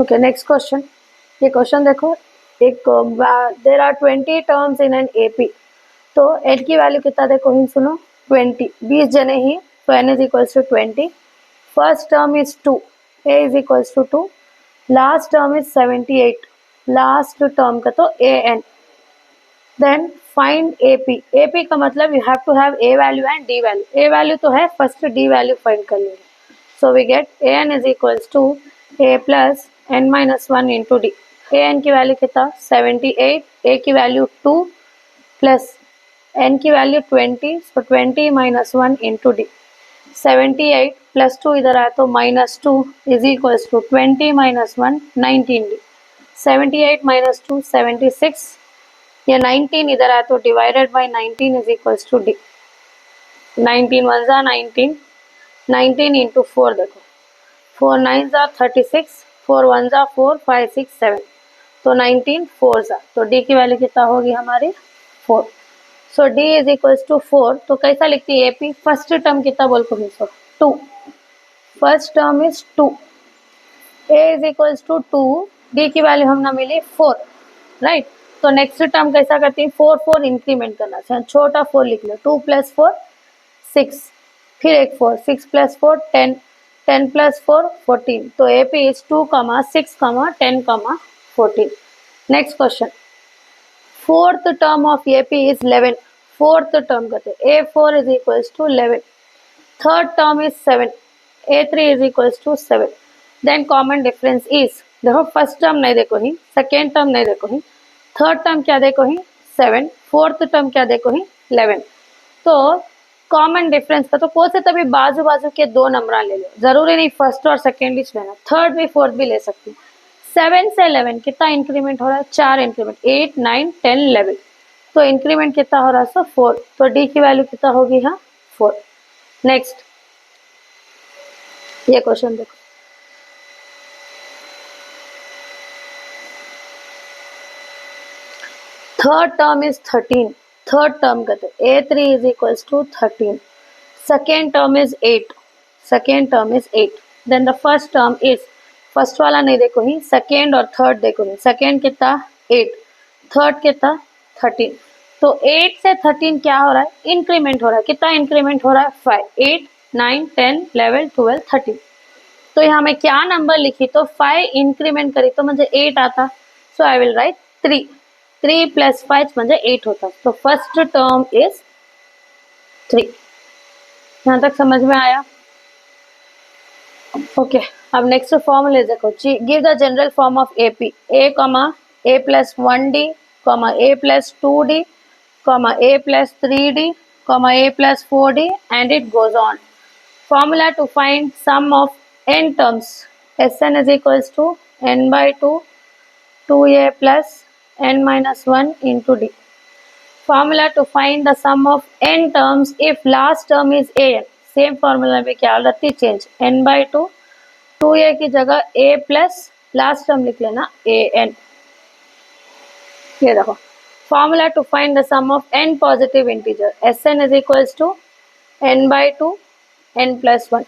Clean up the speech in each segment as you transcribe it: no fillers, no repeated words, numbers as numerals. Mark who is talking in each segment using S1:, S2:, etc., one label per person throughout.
S1: Okay, next question. ये question देखो, एक there are 20 terms in an AP. तो एन की वैल्यू कितना देखो ही, सुनो 20, 20 जने ही, तो n is equals to 20। First term is 2, a is equals to 2। Last term is 78, last term का तो a n. Then find AP. AP का मतलब you have to have a value and d value. A value तो है, first d value find कर लेंगे। So we get a n is equals to a plus n minus 1 into d. A n की value कितना 78, a की वैल्यू 2 plus n की वैल्यू 20, so 20 minus 1 into d. 78 plus 2 इधर आया तो minus 2 is equals to 20 minus 1 19 डी। 78 माइनस 2 76, ये 19 इधर आया तो divided by 19 is equals to d. 19 one जा 19, 19 इंटू 4 देखो, 4 9 जा 36, 4 1 जा 4, 5 6 7, तो 19 4 जा, तो डी की वैल्यू कितना होगी हमारी 4। सो डी इज इक्वल्स टू 4। तो कैसा लिखती है एपी? फर्स्ट टर्म कितना बोल को 2, first term is 2, a is equals to 2, d की वैल्यू हमने मिली 4, राइट। तो नेक्स्ट टर्म कैसा करती है, 4 4 इंक्रीमेंट करना चाहिए, छोटा 4 लिख लो, 2 प्लस 4 6, फिर एक 4, 6 प्लस 4 10, 10 प्लस 4 14। तो AP is 2, 6, 10, 14। Next question, fourth term of AP is 11। Fourth term कहते हैं A4 is equals to 11। Third term is 7, A3 is equals to 7। Then common difference is, देखो फर्स्ट टर्म नहीं देखो ही, second term नहीं देखो ही, third term क्या देखो ही 7, fourth term क्या देखो ही 11। तो कॉमन डिफरेंस का तो कौन से तभी बाजू बाजू के 2 नंबर ले लो, जरूरी नहीं फर्स्ट और सेकेंड ही लेना, थर्ड भी फोर्थ भी ले सकती। 7 से 11 कितना इंक्रीमेंट हो रहा है, 4 इंक्रीमेंट, 8 9 10 11, तो इंक्रीमेंट कितना हो रहा है 4, तो डी की वैल्यू कितना होगी, हाँ 4। नेक्स्ट ये क्वेश्चन देखो, third term is 13। Third term कहते A3 is equals to 13। Second term is 8, second term is 8। Then the first term is, first वाला नहीं देखो ही, सेकेंड और थर्ड देखो ही, सेकेंड कितना 8, थर्ड कितना 13। तो 8 से 13 क्या हो रहा है, इंक्रीमेंट हो रहा है, कितना इंक्रीमेंट हो रहा है 5, 8 9 10 11 12 13। तो यहाँ में क्या नंबर लिखी, तो 5 इंक्रीमेंट करी तो मुझे 8 आता, सो आई विल राइट 3, 3 प्लस 5 म्हणजे 8 होता, तो फर्स्ट टर्म इज 3। यहाँ तक समझ में आया? ओके, अब नेक्स्ट फॉर्मूले देखो, give the general form of AP. A A plus 1d, A plus 2d, A plus 3d, A plus 4d, and it goes on. Formula to find sum of n terms. Sn is equals to n by 2, 2a plus n minus 1 into d. Formula to find the sum of n terms if last term is an. Same formula में क्या रहती change, n by 2, 2a की जगह a plus last term लिख लेना an। ये देखो, formula to find the sum of n positive integer, Sn is equals to n by 2 n plus 1।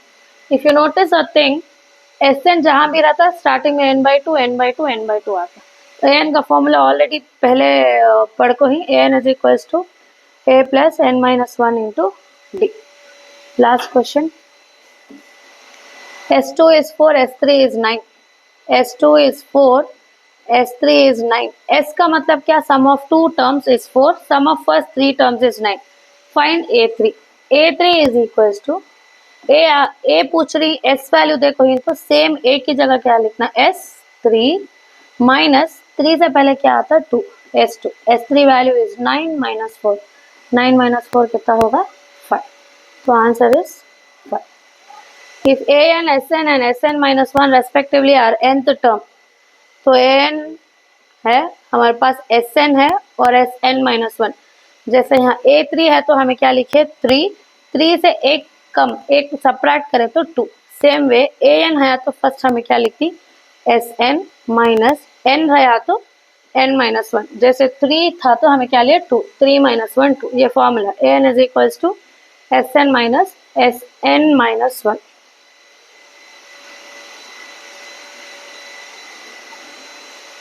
S1: If you notice a thing, Sn जहाँ भी रहता है स्टार्टिंग में n by 2 n by 2 n by 2 आता है। an का formula already पहले पढ़ को ही, an is equals to a plus n minus 1 into d। Last question, S2 is 4, S3 is 9, S2 is 4, S3 is 9। S का मतलब क्या, sum of 2 terms is 4, sum of first 3 terms is 9। Find A3। A3 is equals to, A पूछ रही, S value देखो ही, तो same A की जगह क्या लिखना, S3 माइनस 3 से पहले क्या आता है 2, S2। S3 value is 9 minus 4, 9 minus 4 कितना होगा 5, तो answer is 5। If an, Sn and Sn minus 1 respectively are nth term, तो an है हमारे पास, Sn है और Sn minus 1। जैसे यहाँ A3 है तो हमें क्या लिखे 3, 3 से एक कम, एक सब्ट्रैक्ट करें तो 2। सेम वे an है तो फर्स्ट हमें क्या लिखती Sn माइनस n है तो n माइनस 1। जैसे 3 था तो हमें क्या लिया 2, 3 माइनस 1 2। ये formula an is equals to Sn minus Sn minus 1।